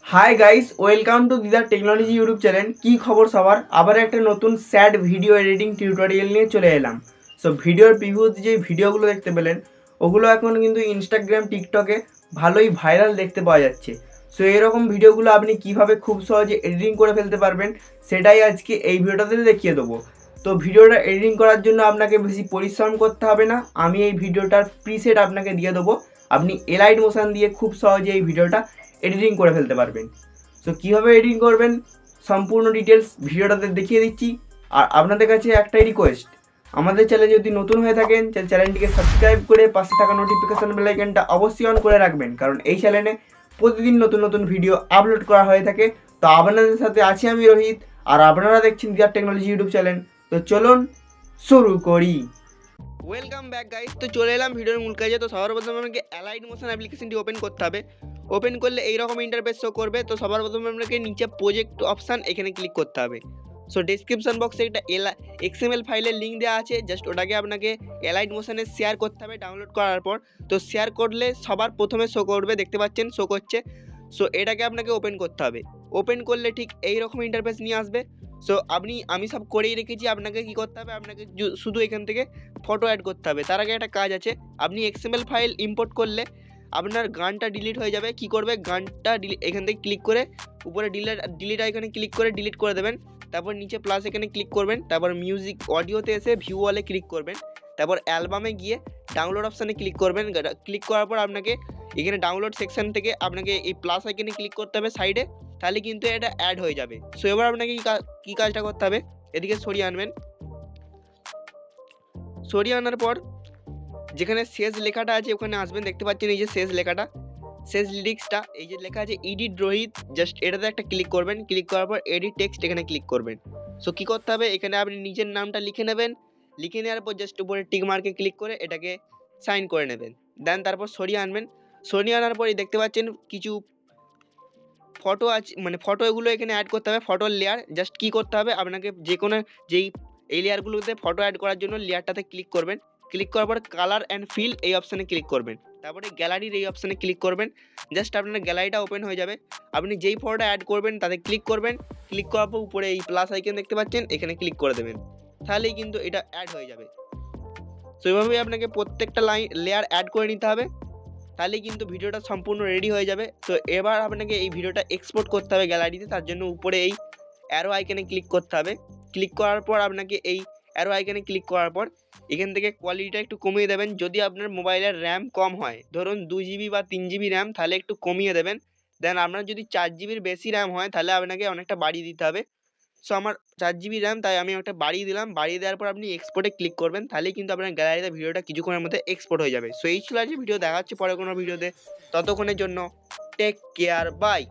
Hi guys, welcome to Didar technology YouTube channel. की खबर सबार आबार एक नतून सैड भिडियो एडिटिंग टिউটোরিয়াল নিয়ে চলে এলাম। সো ভিডিওর প্রিভিউতে যে ভিডিওগুলো দেখতে পেলেন ওগুলো এখন কিন্তু ইনস্টাগ্রাম টিকটকে ভালোই ভাইরাল দেখতে পাওয়া যাচ্ছে। সো এরকম ভিডিওগুলো আপনি কিভাবে খুব সহজে এডিটিং করে ফেলতে পারবেন সেটাই আজকে এই ভিডিওটাতে দেখিয়ে দেবো। তো ভিডিওটা এডিটিং করার জন্য আপনাকে বেশি পরিশ্রম করতে হবে না। আমি এই ভিডিওটার প্রিসেট আপনাকে দিয়ে দেবো, আপনি এলাইট মোশন দিয়ে খুব সহজে এই ভিডিওটা এডিটিং করে ফেলতে পারবেন। সো কীভাবে এডিটিং করবেন সম্পূর্ণ ডিটেলস ভিডিওটাতে দেখিয়ে দিচ্ছি। আর আপনাদের কাছে একটাই রিকোয়েস্ট, আমাদের চ্যানেলে যদি নতুন হয়ে থাকেন চ্যানেলটিকে সাবস্ক্রাইব করে পাশে থাকা নোটিফিকেশন বেল আইকনটা অবশ্যই অন করে রাখবেন, কারণ এই চ্যানেলে প্রতিদিন নতুন নতুন ভিডিও আপলোড করা হয়ে থাকে। তো আপনাদের সাথে আছি আমি রোহিত, আর আপনারা দেখছেন দিদার টেকনোলজি ইউটিউব চ্যানেল। তো চলুন শুরু করি। Welcome back guys. তো চলে এলাম ভিডিওর মূল কাজে। তো সবার প্রথমে আমাকে এলাইট মোশন অ্যাপ্লিকেশনটি ওপেন করতে হবে। ওপেন করলে এইরকম ইন্টারফেস শো করবে। তো সবার প্রথমে আপনাকে নিচে প্রজেক্ট অপশান এখানে ক্লিক করতে হবে। সো ডেসক্রিপশন বক্সে একটা XML ফাইলের লিঙ্ক দেওয়া আছে, জাস্ট ওটাকে আপনাকে এলাইট মোশনে শেয়ার করতে হবে ডাউনলোড করার পর। তো শেয়ার করলে সবার প্রথমে শো করবে, দেখতে পাচ্ছেন শো করছে। সো এটাকে আপনাকে ওপেন করতে হবে। ওপেন করলে ঠিক এইরকম ইন্টারফেস নিয়ে আসবে। সো আমি সব করেই রেখেছি, আপনাকে কি করতে হবে, আপনাকে শুধু এখান থেকে ফটো অ্যাড করতে হবে। তার আগে একটা কাজ আছে, আপনি XML ফাইল ইম্পোর্ট করলে আপনার গানটা ডিলিট হয়ে যাবে। কি করবে, গানটা এখান থেকে ক্লিক করে উপরে ডিলিট আইকনে ক্লিক করে ডিলিট করে দেবেন। তারপর নিচে প্লাস এখানে ক্লিক করবেন, তারপর মিউজিক অডিওতে এসে ভিউ ওয়ালে ক্লিক করবেন, তারপর অ্যালবামে গিয়ে ডাউনলোড অপশানে ক্লিক করবেন। ক্লিক করার পর আপনাকে এখানে ডাউনলোড সেকশন থেকে আপনাকে এই প্লাস আইকনে ক্লিক করতে হবে সাইডে, তাহলে কিন্তু এটা অ্যাড হয়ে যাবে। সো এবার আপনাকে কী কাজটা করতে হবে, এদিকে সরিয়ে আনবেন। সরিয়ে আনার পর যেখানে শেষ লেখাটা আছে ওখানে আসবেন, দেখতে পাচ্ছেন এই যে শেষ লেখাটা, শেষ লিরিক্সটা, এই যে লেখা আছে এডিট রোহিত, জাস্ট এটাতে একটা ক্লিক করবেন। ক্লিক করার পর এডিট টেক্সট এখানে ক্লিক করবেন। সো কী করতে হবে, এখানে আপনি নিজের নামটা লিখে নেবেন। লিখে নেওয়ার পর জাস্ট উপরে টিক মার্কে ক্লিক করে এটাকে সাইন করে নেবেন। দেন তারপর সরিয়ে আনবেন। সরিয়ে আনার পরে দেখতে পাচ্ছেন কিছু ফটো আছে, মানে ফটো এগুলো এখানে অ্যাড করতে হবে, ফটোর লেয়ার। জাস্ট কী করতে হবে, আপনাকে যে কোনো এই লেয়ারগুলোতে ফটো অ্যাড করার জন্য লেয়ারটাতে ক্লিক করবেন। ক্লিক করার পর কালার অ্যান্ড ফিল এই অপশানে ক্লিক করবেন। তারপরে গ্যালারির এই অপশানে ক্লিক করবেন। জাস্ট আপনার গ্যালারিটা ওপেন হয়ে যাবে। আপনি যেই ফটোটা অ্যাড করবেন তাতে ক্লিক করবেন। ক্লিক করার পর উপরে এই প্লাস আইকন দেখতে পাচ্ছেন, এখানে ক্লিক করে দেবেন, তাহলেই কিন্তু এটা অ্যাড হয়ে যাবে। তো এইভাবেই আপনাকে প্রত্যেকটা লেয়ার অ্যাড করে নিতে হবে, তাহলেই কিন্তু ভিডিওটা সম্পূর্ণ রেডি হয়ে যাবে। তো এবার আপনাকে এই ভিডিওটা এক্সপোর্ট করতে হবে গ্যালারিতে। তার জন্য উপরে এই অ্যারো আইকনে ক্লিক করতে হবে। ক্লিক করার পর আপনাকে এই অ্যারো আইকনে ক্লিক করার পর এখান থেকে কোয়ালিটিটা একটু কমিয়ে দেবেন। যদি আপনার মোবাইলের র্যাম কম হয়, ধরুন 2GB বা 3GB র্যাম, তাহলে একটু কমিয়ে দেবেন। দেন আপনার যদি 4GBর বেশি র্যাম হয় তাহলে আপনাকে অনেকটা বাড়িয়ে দিতে হবে। সো আমার 4GB র্যাম, তাই আমি একটা বাড়িয়ে দিলাম। বাড়িয়ে দেওয়ার পর আপনি এক্সপোর্টে ক্লিক করবেন, তাহলেই কিন্তু আপনার গ্যালারিতে ভিডিওটা কিছুক্ষণের মধ্যে এক্সপোর্ট হয়ে যাবে। সো এই ছিল আজকে ভিডিও, দেখা হচ্ছে পরে কোনো ভিডিওতে। ততক্ষণের জন্য টেক কেয়ার, বাই।